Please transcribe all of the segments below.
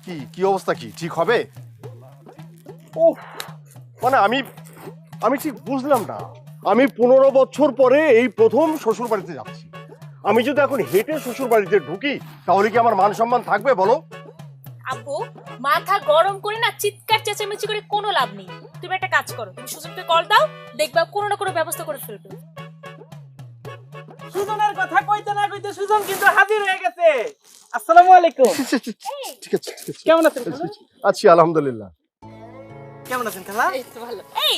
কি কি অবস্থা, কি ঠিক হবে? ও মানে আমি ঠিক বুঝলাম না। আমি 15 বছর পরে এই প্রথম শ্বশুর বাড়িতে যাচ্ছি। আমি যদি এখন হেঁটে শ্বশুর বাড়িতে ঢুকি তাহলে কি আমার মান সম্মান থাকবে বলো? আব্বু, মাথা গরম করে না চিৎকার চেঁচামেচি করে কোনো লাভ নেই। তুমি একটা কাজ করো, তুমি সুজনকে কল দাও, দেখবা কোনো না কোনো ব্যবস্থা করে ফেলবে। সুজনের কথা কইতে না কইতে সুজন কিন্তু হাজির হয়ে গেছে। আসসালামু আলাইকুম। ঠিক আছে। কেমন আছেন খালা? আছি আলহামদুলিল্লাহ। কেমন আছেন খালা? এই তো ভালো। এই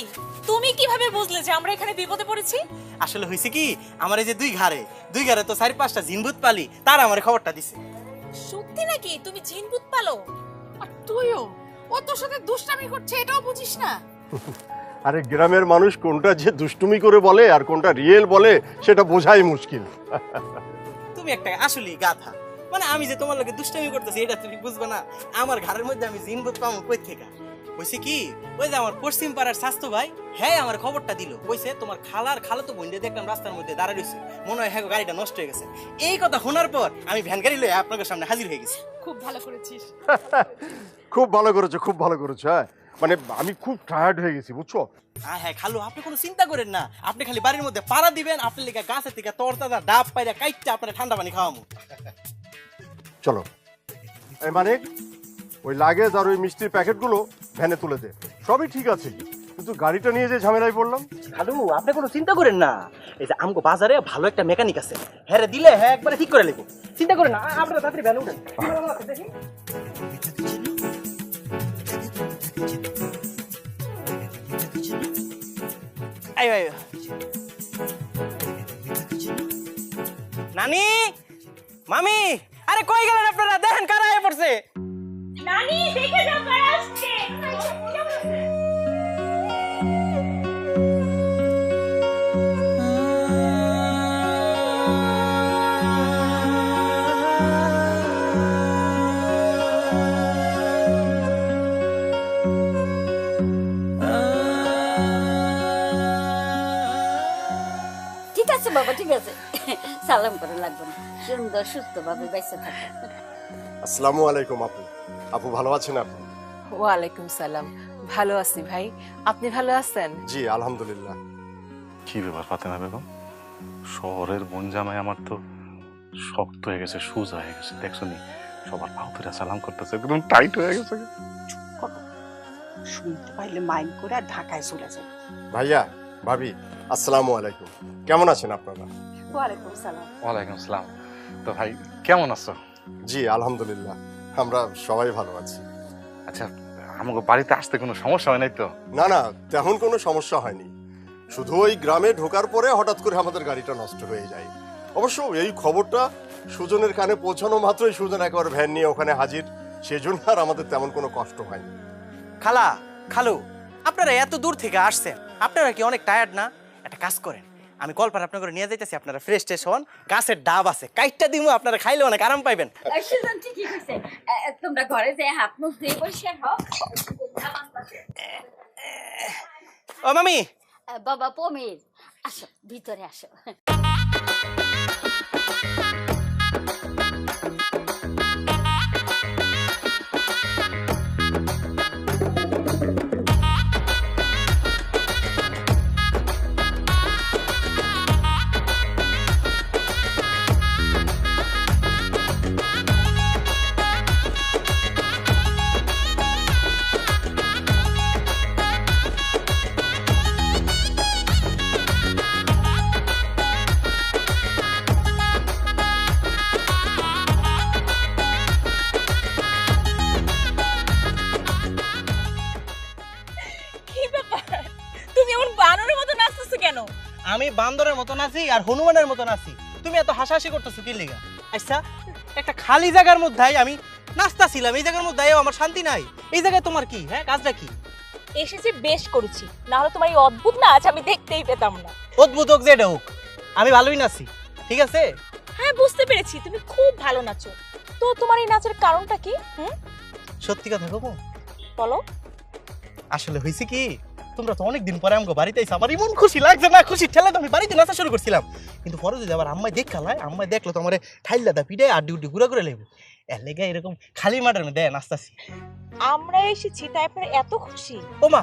তুমি কিভাবে বুঝলে যে আমরা এখানে বিপদে পড়েছি? আসলে হইছে কি, আমার এই যে দুই ঘরে তো 4-5টা জিনভূত পালি, তার আমার খবরটা দিছে। সত্যি নাকি তুমি জিনভূত পালো? আর তুইও ও তোর সাথে দুষ্টামি করছে এটাও বুঝিস না? আরে গ্রামের মানুষ কোনটা যে দুষ্টুমি করে বলে আর কোনটা রিয়েল বলে সেটা বোঝাই মুশকিল। তুমি একটা আসলেই গাধা। মানে আমি যে তোমার লগে দুষ্টামি করতেছি এটা তুমি বুঝবে না। আমার ঘরের মধ্যে আমি জিনভূত পাবো কই থেকে? কইছে কি, ওই যে আমার পশ্চিম পাড়ার স্বাস্থ্য ভাই, হ্যাঁ আমার খবরটা দিল। কইছে তোমার খালাতো বোন দেখলাম রাস্তার মধ্যে দাঁড়ায় রইছে, মনে হয় হ্যাঁ গাড়িটা নষ্ট হয়ে গেছে। এই কথা শোনার পর আমি ভ্যান গাড়ি লয়ে আপনাদের সামনে হাজির হয়ে গেছি। খুব ভালো করেছিস। খুব ভালো করেছো, খুব ভালো করেছো। হ্যাঁ মানে আমি খুব টায়ার্ড হয়ে গেছি বুঝছো। হ্যাঁ খালু, আপনি কোনো চিন্তা করেন না, আপনি খালি বাড়ির মধ্যে পাড়া দিবেন, আপনার লেগে গাছের থেকে তরতাজা ডাব পাইরা কাইটটা আপনার ঠান্ডা পানি খাওয়ামু। চলো এই মানে ওই লাগেজ আর ওই মিষ্টির প্যাকেটগুলো ভ্যানে তুলে দে। সবই ঠিক আছে, কিন্তু গাড়িটা নিয়ে যে ঝামেলায় পড়লাম। খালু আপনি কোনো চিন্তা করেন না, এই যে আমগো বাজারে ভালো একটা মেকানিক আছে, হ্যাঁ দিলে হ্যাঁ একবারে ঠিক করে নেবো। চিন্তা করেন না, আপনারা তাড়াতাড়ি ভ্যানে উঠেন। আয় আয় নানি, মামি, আরে কই গেলেন আপনারা? দেখেন কারা আয় পড়ছে। নানি দেখে যাও কারা আসছে। ঠিক আছে বাবা, ঠিক আছে, সালাম করে লাগবে না, সুন্দর সুস্থ ভাবে বেঁচে থাকে। আসসালামু আলাইকুম আপু। আপু ভালো আছেন আপনি? ওয়ালাইকুম সালাম, ভালো আছি ভাই, আপনি ভালো আছেন? জি আলহামদুলিল্লাহ। কি ব্যাপার ফাতেমা বেগম, শহরের বোন জামাই আমার তো শক্ত হয়ে গেছে, সোজা হয়ে গেছে, দেখছো নি সবার পাও ধরে সালাম করতেছে, একদম টাইট হয়ে গেছে। শুনতে পাইলে মাইন্ড করে আর ঢাকায় চলে যায়। ভাইয়া ভাবি আসসালামু আলাইকুম, কেমন আছেন আপনারা? ওয়ালাইকুম সালাম। ওয়ালাইকুম আসসালাম। তো ভাই কেমন আছো? জি আলহামদুলিল্লাহ, আমরা সবাই ভালো আছি। আচ্ছা, আমাকে বাড়িতে আসতে কোনো সমস্যা হয় নাই তো? না না, তেমন কোনো সমস্যা হয়নি, শুধু ওই গ্রামে ঢোকার পরে হঠাৎ করে আমাদের গাড়িটা নষ্ট হয়ে যায়। অবশ্য এই খবরটা সুজনের কানে পৌঁছানো মাত্রই সুজন একবার ভ্যান নিয়ে ওখানে হাজির, সেজন্য আর আমাদের তেমন কোনো কষ্ট হয়নি। খালু আপনারা এত দূর থেকে আসছেন, আপনারা কি অনেক টায়ার্ড না? একটা কাজ করেন, আমি কলপার আপনার করে নিয়ে যাইতেছি, আপনারা ফ্রেশ ট্রেশ হন, গাছের ডাব আছে কাইটটা দিমু, আপনারা খাইলে অনেক আরাম পাইবেন। সুজন ঠিকই কইছে, তোমরা ঘরে যে হাত মুখ ধুয়ে বসে হও। ও মামি, বাবা পমির, আসো ভিতরে আসো। কি ব্যাপার? তুমি এমন বানরের মতো নাচতেছো কেন? আমি বান্দরের মতন আছি আর হনুমানের মতন আছি, তুমি এত হাসাহাসি করতেছো কি লিগা? আচ্ছা, একটা খালি জায়গার মধ্যে আমি নাচতাছিলাম, এই জায়গার মধ্যে আমার শান্তি নাই, এই জায়গায় তোমার কি? হ্যাঁ কাজটা কি? এসেছি বেশ করেছি, না হলে তোমার এই অদ্ভুত নাচ আমি দেখতেই পেতাম না। অদ্ভুত হোক যেটা হোক, আমি ভালোই নাচি, ঠিক আছে? হ্যাঁ বুঝতে পেরেছি, তুমি খুব ভালো নাচো। তো তোমার এই নাচের কারণটা কি? সত্যি কথা কব, বলো। আসলে হয়েছে কি, তোমরা তো অনেকদিন পরে আমাকে বাড়িতে আইসা, আমার এমন খুশি লাগছে না, খুশি ঠেলে তো আমি বাড়িতে নাচা শুরু করছিলাম, কিন্তু পরে যদি আবার আম্মাই দেখালায়, আম্মাই দেখলো তো আমার ঠাইলা দা পিঠে আড্ডি উড্ডি ঘুরা করে লেবো, এর লেগে এরকম খালি মাঠের মধ্যে নাচতাছি। আমরা এসেছি তাই আপনারা এত খুশি? ওমা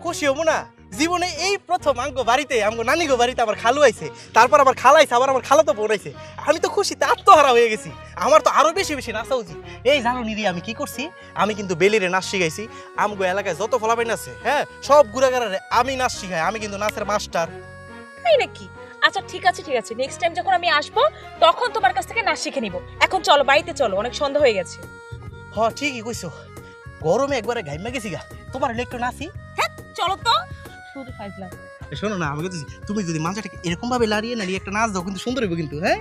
খুশি হবো না? জীবনে এই প্রথম আমগো বাড়িতে, আমগো নানিগো বাড়িতে আমার খালু আইছে, তারপর আমার খালাইছে, আবার আমার খালা তো বোন আইছে। আমি তো খুশিতে আত্মহারা হয়ে গেছি। আমার তো আরো বেশি বেশি নাচা উচিত। এই জানো নিরি আমি কি করছি? আমি কিন্তু বেলিরে নাচ শিখাইছি। আমগো এলাকায় যত ফলাফাইন আছে, হ্যাঁ, সব গুড়াগাড়ারে আমি নাচ শিখাই। আমি কিন্তু নাচের মাস্টার। তাই নাকি? আচ্ছা ঠিক আছে নেক্সট টাইম যখন আমি আসবো তখন তোমার কাছ থেকে নাচ শিখে নিব। এখন চলো বাড়িতে চলো, অনেক সন্ধ্যা হয়ে গেছে। হ ঠিকই কইছো, গরমে একবারে ঘাইমা গেছি গা। তোমার হলে একটু নাচি। চলো তো, শুধু ফাইজলাম। শোনো না, আমি বলতেছি তুমি যদি মাথাটাকে এরকম ভাবে লাড়িয়ে নাড়িয়ে একটা নাচ দাও কিন্তু সুন্দর হবে কিন্তু, হ্যাঁ।